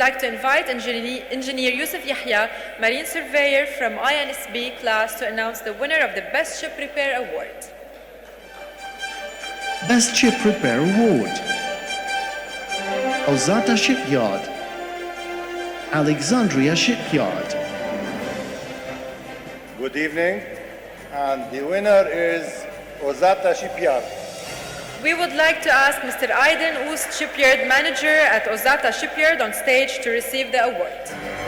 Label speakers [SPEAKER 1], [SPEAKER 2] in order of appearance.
[SPEAKER 1] like to invite Engineer Youssef Yehya, Marine Surveyor from INSB Class, to announce the winner of the Best Ship Repair Award.
[SPEAKER 2] Best Ship Repair Award. Ozata Shipyard. Alexandria Shipyard.
[SPEAKER 3] Good evening, and the winner is Ozata Shipyard.
[SPEAKER 1] We would like to ask Mr. Aydin Ust, Shipyard Manager at Ozata Shipyard, on stage to receive the award.